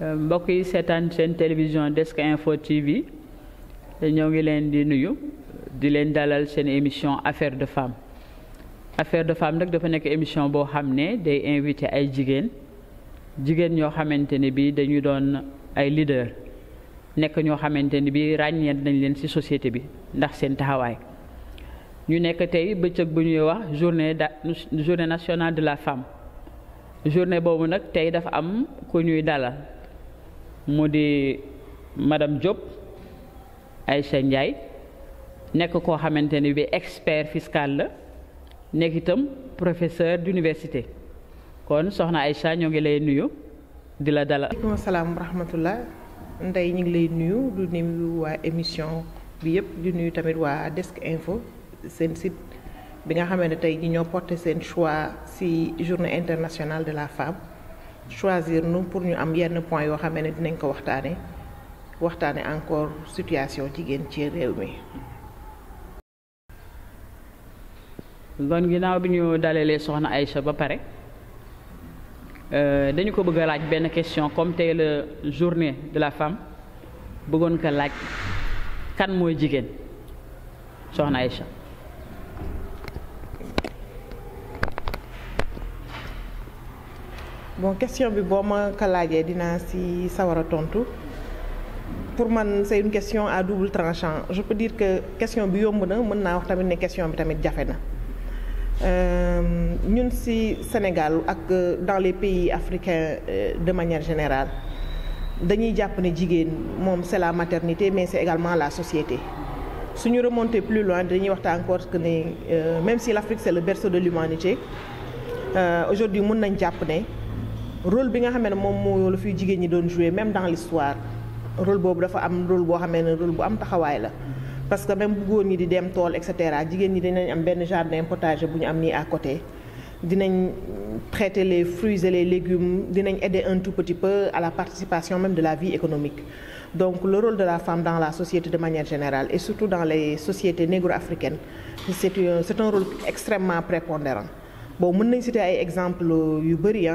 mbokk yi seetaan seen télévision Desk Info TV ñoo ngi leen di nuyu di leen dalal seen émission affaire de femme nag dafa nekk émission boo xam ne day invité ay jigéen ñoo xamante ne bi dañu doon ay leader nekk ñoo xamante ne bi ràññeet nañ leen ci société bi ndax seen taxawaay ñu nekk tey bëccëg bu ñuy wax journée nationale de la femme journée boobu nag tey dafa am ku ñuy dalal mu di madame Diop Aïcha Ndiaye nekk koo xamante ne bi expert fiscal la nekk itam professeur d'université kon soxna Aïcha ñoo ngi lay nuyu di la dalal. waaleykum salaam wa rahmatullah Ndeye ñu ngi lay nuyu du nuyu waa émission bi yëpp di nuyu tamit waa Desk Info seen site bi nga xamante ne tey ji ñoo porté seen choix ci journée internationale de la femme choisir nu pour ñu am yenn point yoo xam ne dinañ ko waxtaane encore situation jigéen ci réew mi. kon ginnaaw bi ñu dalalee soxna Aïcha ba pare dañu ko bëgg a laaj benn question comme tey la journée de la femme bëggoon ko laaj kan mooy jigéen soxna Aïcha. bon question bi boo ma ko laajee dinaa ci sawar a tontu pour man c'est une question à double tranchant je peux dire que question bi yomb na mën naa wax tamit ne question bi tamit jafe na ñun ci Sénégal ak dans les pays africains de manière générale dañuy jàpp ne jigéen moom c'est la maternité mais c'est également la société suñu remonter plus loin dañuy waxtaan encore que ne même si l'Afrique c'est le berceau de l'humanité aujourd'hui mën nañ jàpp ne rôle bi nga xam ne moom moo la fi jigéen ñi doon jouer même dans l'histoire rôle boobu dafa am rôle boo xam ne rôle bu am taxawaay la parce que même bu góor ñi di dem tool et cetera jigéen ñi dinañ am benn jardin potager bu ñu am nii à côté dinañ traiter les fruits et les légumes dinañ aider un tout petit peu à la participation même de la vie économique donc le rôle de la femme dans la société de manière générale et surtout dans les sociétés négro-africaines c'est un rôle extrêmement prépondérant bon mën nañ citer ay exemples yu bari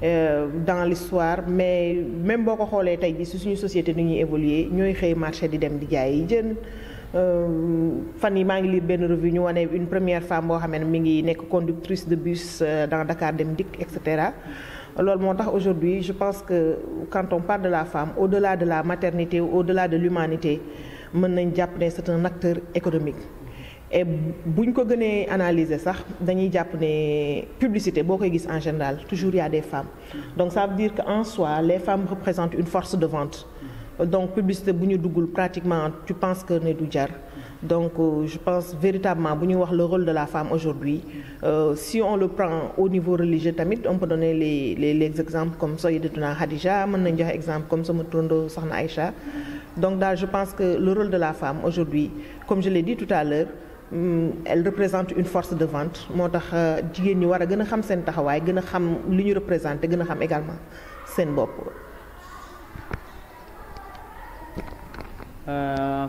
dans l'histoire mais même boo ko xoolee tey jii ci suñu société ni ñuy évoluer ñooy xëy marché di dem di jaay jën fan yi maa ngi lire benn revue ñu wane une première femme boo xam ne mi ngi nekk conductrice de bus dans Dakar Dem Dikk et cetera loolu moo tax aujourd'hui je pense que quand on parle de la femme au-delà de la maternité au-delà de l'humanité mën nañ jàpp ne c'est un acteur économique et buñ ko gënee analyser sax dañuy jàpp ne publicité boo koy gis en général toujours il y a des femmes donc ça veut dire que en soi les femmes représentent une force de vente donc publicité bu ñu duggul pratiquement tu penses que ne du jar donc je pense véritablement bu ñuy wax le rôle de la femme aujourd'hui si on le prend au niveau religieux tamit on peut donner les exemples comme Sayyidatuna Khadija mën nañ joxe exemple comme sama turando soxna Aïcha donc daal je pense que le rôle de la femme aujourd'hui comme je l'ai dit tout à l'heure elle représente une force de vente moo tax jigéen ñi war a gën a xam seen taxawaay gën a xam li ñu représenté gën a xam également seen bopp.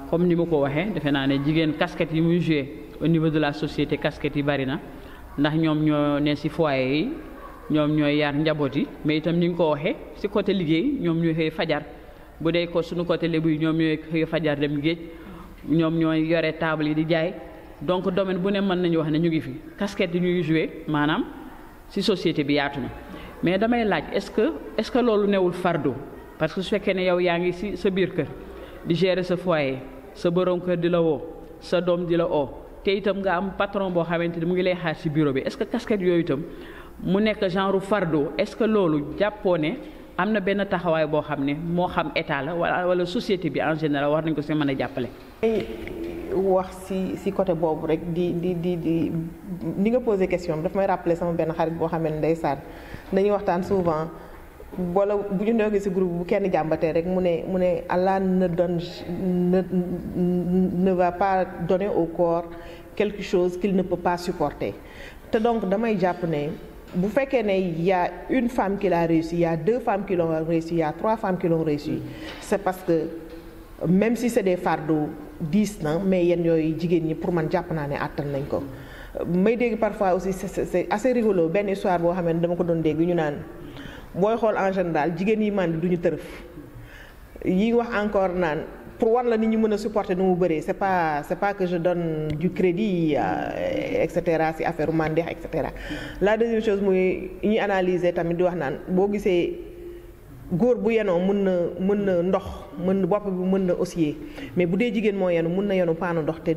comme ni ma ko waxee defe naa ne jigéen casquette yi muy joué au niveau de la société casquette yi bari na ndax ñoom ñoo ne ci foyer yi ñoom ñooy yar njaboot yi mais itam ni nga ko waxee ci côté liggéey ñoom ñooy xëy fajar bu dee ko suñu côté lébu yi ñoom ñooy xëy fajar dem géej ñoom ñooy yore table yi di jaay. donc domaine bu ne mën nañu wax ne ñu ngi fi casquette yi ñuy jouer maanaam ci société bi yaatu na mais damay laaj est-ce que loolu newul fardeau parce que su fekkee ne yow yaa ngi ci sa biir kër di gérer sa foyer sa borom kër di la woo sa doom di la oo te itam nga am patron boo xamante ni mu ngi lay xaar ci bureau bi est-ce que casquette yooyu itam mu nekk genre fardeau est-ce que loolu jàppoo ne am na benn taxawaay boo xam ne moo xam état la wala société bi en général war nañ ko ci mën a jàppale. wax ci côté boobu rek di ni nga posé question bi daf may rappeler sama benn xarit boo xam ne ndeysaan dañuy waxtaan souvent wala bu ñu nekkee ci groupe bu kenn jàmbatee rek mu ne Allah ne va pas donner au corps quelque chose qu'il ne peut pas supporter te donc damay jàpp ne bu fekkee ne y a une femme qui l'a réussi il y a deux femmes qui l'ont réussi il y a trois femmes qui l'ont réussi c'est parce que même si c'est des fardeaux diis na mais yenn yooyu jigéen ñi pour man jàpp naa ne àttan nañ ko may dégg parfois aussi c'est assez rigolo benn histoire boo xam ne dama ko doon dégg ñu naan booy xool en général jigéen yi màndi du ñu tërëf yi wax encore naan pour war la nit ñi mën a supporter nu mu bëree c'est pas que je donne du crédit et cetera si affaire mandeex et cetera. La deuxième chose muy ñuy analyser tamit di wax naan boo gisee góor bu yenoo mën na ndox bopp bi mën na osciller mais bu dee jigéen moo yenu mën na yenu paanu ndox te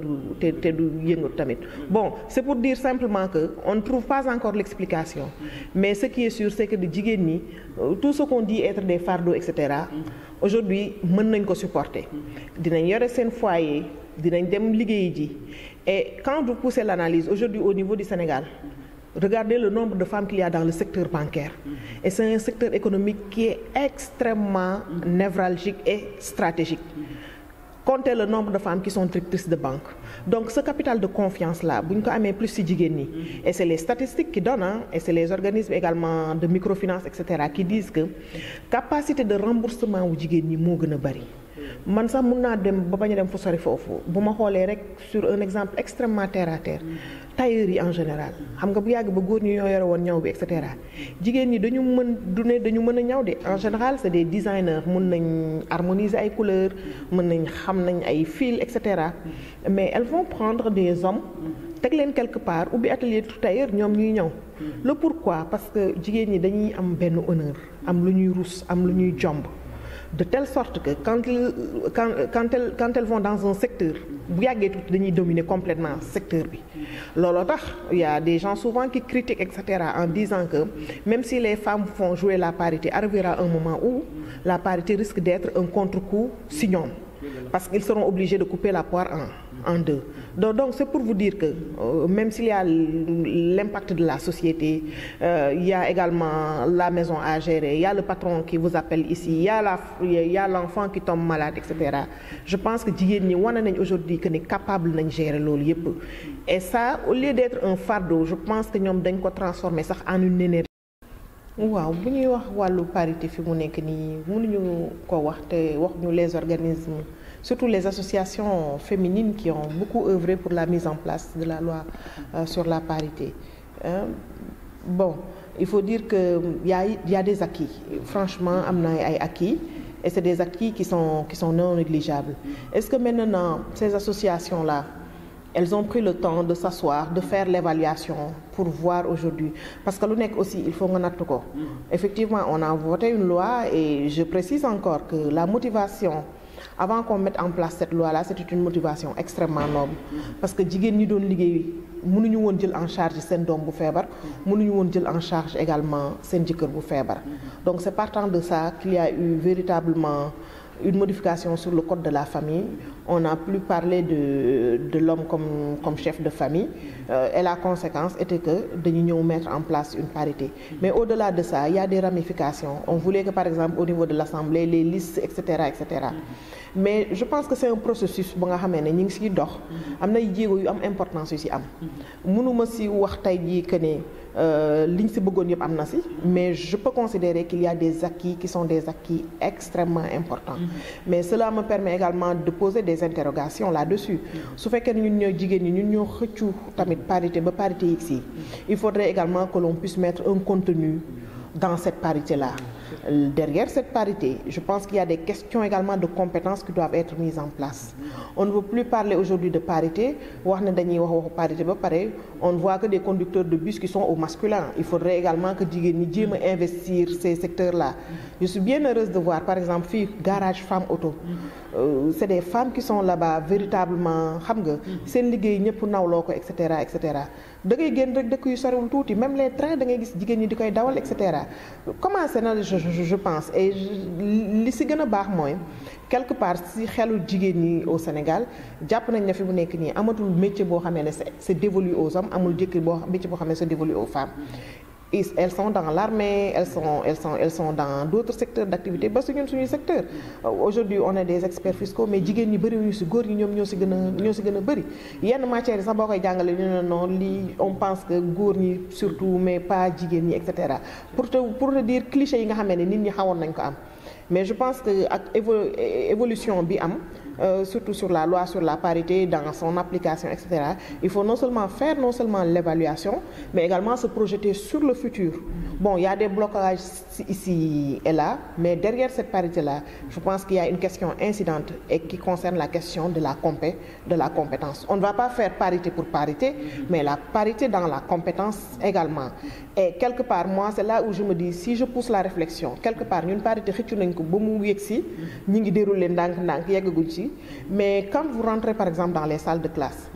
du yëngatu tamit. Bon, c'est pour dire simplement que on ne trouve pas encore l'explication mais ce qui est sûr c'est que de jigéen ñi tout ce qu'on dit être des fardeaux et cetera aujourd'hui mën nañ ko supporter dinañ yore seen foyer dinañ dem liggéeyi ji et quand vous poussez l'analyse aujourd'hui au niveau du Sénégal. Regardez le nombre de femmes qu'il y a dans le secteur bancaire. Et c'est un secteur économique qui est extrêmement névralgique et stratégique. Comptez le nombre de femmes qui sont directrices de banque. Donc ce capital de confiance-là, bu ñu ko amee plus ci jigéen ñi. Et c'est les statistiques qui donnent, et c'est les organismes également de microfinance, et cetera, qui disent que capacité de remboursement wu jigéen ñi moo gën a bari. Man sax mun naa dem ba bañ a dem fu sori foofu bu ma xoolee rek sur un exemple extrêmement terre à terre tailleurs yi en général xam nga bu yàgg ba góor ñi ñoo yore woon ñaw bi et cetera jigéen ñi dañu mën a ñaw de en général c'est des designers mun nañ harmoniser ay couleurs mën nañ xam nañ ay fils et cetera mais elles vont prendre des hommes teg leen quelque part ubbi atelier tailleur ñoom ñuy ñaw le pourquoi parce que jigéen ñi dañuy am benn honneur am lu ñuy rus am lu ñuy jomb. De telle sorte que quand elles vont dans un secteur bu yàggee tuuti dañuy dominer complètement secteur bi looloo tax il y a des gens souvent qui critiquent et cetera en disant que même si les femmes font jouer la parité arrivera un moment où la parité risque d'être un contre-coup si ñoom parce qu'ils seront obligés de couper la poire en deux. Donc c'est pour vous dire que même s'il y a l'impact de la société, il y a également la maison à gérer, il y a le patron qui vous appelle ici, il y a l'enfant qui tombe malade, etc. Je pense que jigéen ñi wane nañ aujourd'hui que ni capable nañ gérer loolu yépp. Et ça, au lieu d'être un fardeau, je pense que ñoom dañ ko transformer sax en une énergie. waaw bu ñuy wax wàllu parité fi mu nekk nii mënuñu ko wax te wax ñu les organismes surtout les associations féminines qui ont beaucoup œuvré pour la mise en place de la loi sur la parité. Bon, il faut dire que y a des acquis. Franchement, am na ay acquis et c'est des acquis qui sont non négligeables. Est-ce que maintenant ces associations-là elles ont pris le temps de s'asseoir, de faire l'évaluation pour voir aujourd'hui. Parce que lu nekk aussi, il faut nga natt ko. Effectivement, on a voté une loi et je précise encore que la motivation, avant qu'on mette en place cette loi-là, c'était une motivation extrêmement noble. Parce que jigéen ñi doon liggéey mënuñu woon jël en charge seen doom bu feebar, mënuñu woon jël en charge également seen jëkkër bu feebar. Donc c'est partant de ça qu'il y a eu véritablement une modification sur le code de la famille. On n'a plus parlé de l'homme comme chef de famille et la conséquence était que dañu ñëw mettre en place une parité. Mais au-delà de ça, il y a des ramifications. On voulait que par exemple au niveau de l'Assemblée, les listes, etc., etc. Mais je pense que c'est un processus ba nga xamee ne ñu ngi siy dox am nay jéego yu am importance yu si am. Mënuma si wax tey jii que ne liñ si bëggoon yëpp am na si mais je peux considérer qu'il y a des acquis qui sont des acquis extrêmement importants. Mais cela me permet également de poser des interrogations là-dessus. Su fekkee ne ñun ñoo jigéen ñi ñun ñoo xëccu tamit parité ba parité yi si il faudrait également que l'on puisse mettre un contenu dans cette parité-là. Derrière cette parité, je pense qu'il y a des questions également de compétences qui doivent être mises en place. On ne veut plus parler aujourd'hui de parité. Wax ne dañuy wax parité ba pare, on ne voit que des conducteurs de bus qui sont au masculin. Il faudrait également que jigéen ñi jéem a investir ces secteurs-là. Je suis bien heureuse de voir par exemple fii garage femme auto. C'est des femmes qui sont là-bas véritablement xam nga seen liggéey ñëpp nawloo ko et cetera et cetera. Da ngay génn rek dëkk yu soriwul tuuti même les trains da ngay gis jigéen ñi di koy dawal et cetera. Commencé na je pense et li si gën a baax mooy quelque part si xelu jigéen ñi au Sénégal jàpp nañ ne fi mu nekk nii amatul métier boo xamee ne c'est dévolu aux hommes amul métier boo xamee ne c'est dévolu aux femmes. Elles sont dans l'armée, elles sont dans d'autres secteurs d'activité ba su ñun suñuy secteur. Aujourd'hui on est des experts fiscaux mais jigéen ñi bëriwuñu si góor ñi ñoom ñoo si gën a bëri yenn matières yi sax boo koy jàngale ñu ne non lii on pense que góor ñi surtout mais pas jigéen ñi et cetera pour te dire cliché yi nga xamee ne nit ñi xawoon nañ ko am mais je pense que ak évolution bi am surtout sur la loi sur la parité, dans son application, etc. Il faut non seulement faire l'évaluation, mais également se projeter sur le futur. Bon, il y a des blocages ici et là, mais derrière cette parité-là, je pense qu'il y a une question incidente et qui concerne la question de la compétence. On ne va pas faire parité pour parité, mais la parité dans la compétence également. Et quelque part, moi, c'est là où je me dis, si je pousse la réflexion, quelque part, une parité, mais quand vous rentrez par exemple dans les salles de classe,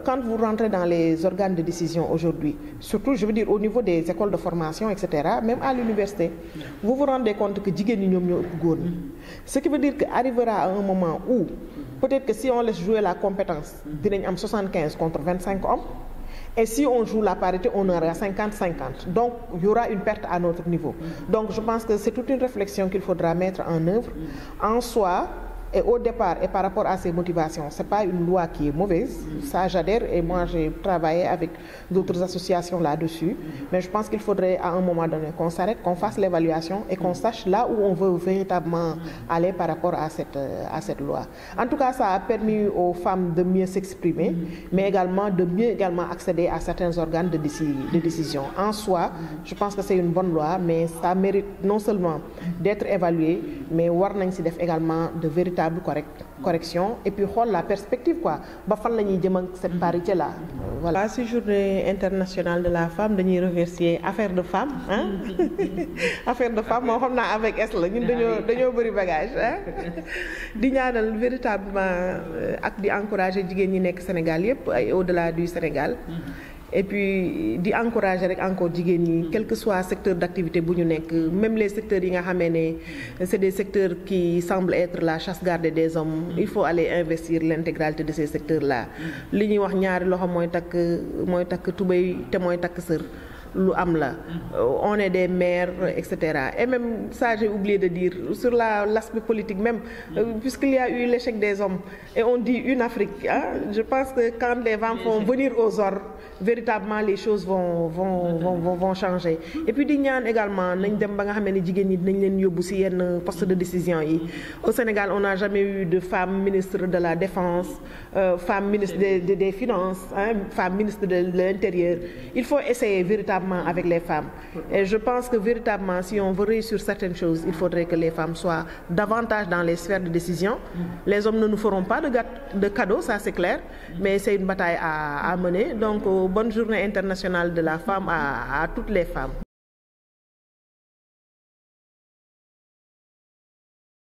quand vous rentrez dans les organes de décision aujourd'hui, surtout je veux dire au niveau des écoles de formation, etc., même à l'université, vous vous rendez compte que ce qui veut dire qu'arrivera à un moment où peut-être que si on laisse jouer la compétence, dinañ am 75 contre 25 hommes, et si on joue la parité, on aura 50-50. Donc, il y aura une perte à notre niveau. Donc, je pense que c'est toute une réflexion qu'il faudra mettre en œuvre. En soi, et au départ, et par rapport à ces motivations, ce n'est pas une loi qui est mauvaise. Ça, j'adhère, et moi, j'ai travaillé avec d'autres associations là-dessus. Mais je pense qu'il faudrait, à un moment donné, qu'on s'arrête, qu'on fasse l'évaluation et qu'on sache là où on veut véritablement aller par rapport à cette loi. En tout cas, ça a permis aux femmes de mieux s'exprimer, mais également de mieux accéder à certains organes de décision. En soi, je pense que c'est une bonne loi, mais ça mérite non seulement d'être évalué, mais également de véritables correction et puis la perspective quoi ba fan lañuy jëm ak cette parité là voilà. Si journée internationale de la femme dañuy remercier affaire de femme hein affaire de femme moo xam naa avec S la ñun dañoo bëri bagage hein di ñaanal véritablement ak di encourager jigéen ñi nekk Sénégal yépp ay au-delà du Sénégal. Et puis di encourager rek encore jigéen ñi quel que soit secteur d'activité bu ñu nekk, même les secteurs yi nga xamee ne c'est des secteurs qui semblent être la chasse gardée des hommes, il faut aller investir l'intégralité de ces secteurs là. Li ñuy wax ñaari loxo mooy takk tubéy te mooy takk sër lu am la. On est des mères, etc. Et même ça, j'ai oublié de dire, sur l'aspect politique même, puisqu'il y a eu l'échec des hommes, et on dit une Afrique, hein, je pense que quand les femmes vont venir aux ordres, véritablement les choses vont changer. Et puis di ñaan également nañ dem ba nga xamné ni jigéen ñi dinañ leen yóbbu ci yenn poste de décision yi. Au Sénégal, on n'a jamais eu de femme ministre de la Défense, femme ministre des Finances, hein, femme ministre de l'Intérieur. Il faut essayer véritablement avec les femmes. Et je pense que véritablement, si on veut réussir certaines choses, il faudrait que les femmes soient davantage dans les sphères de décision. Les hommes ne nous feront pas de cadeaux, ça c'est clair, mais c'est une bataille à mener. Donc, bonne journée internationale de la femme à toutes les femmes.